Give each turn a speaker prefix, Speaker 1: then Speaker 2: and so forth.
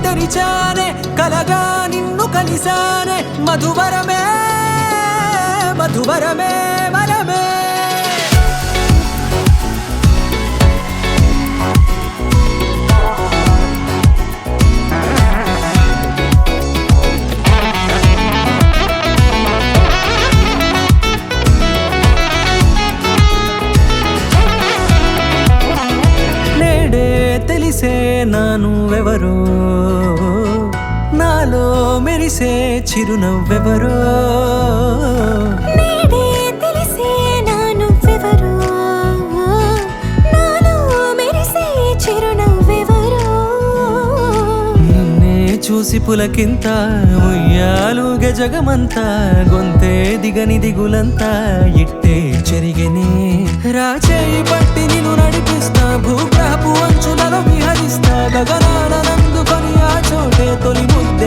Speaker 1: తెరిచానే కలగా నిన్ను కలిసానే మధువరమే మధువరమే వరమే తెలిసే నానువెవరో నాలో మెరిసే చిరునవ్వెవరో
Speaker 2: నేడే తెలిసే నానువెవరో నాలో మెరిసే చిరునవ్వెవరో
Speaker 1: నిన్నే చూసి పులకింత ఉయ్యాలుగే జగమంతా గొంతే దిగని దిగులంతా ఇట్టే చెరిగెనే రాచేయి పట్టి నిన్ను నడిపిస్తా భూగ్రహపు అంచులలో విహరిస్తా గగనానందుకొని ఆ చోటే తొలి ముద్దు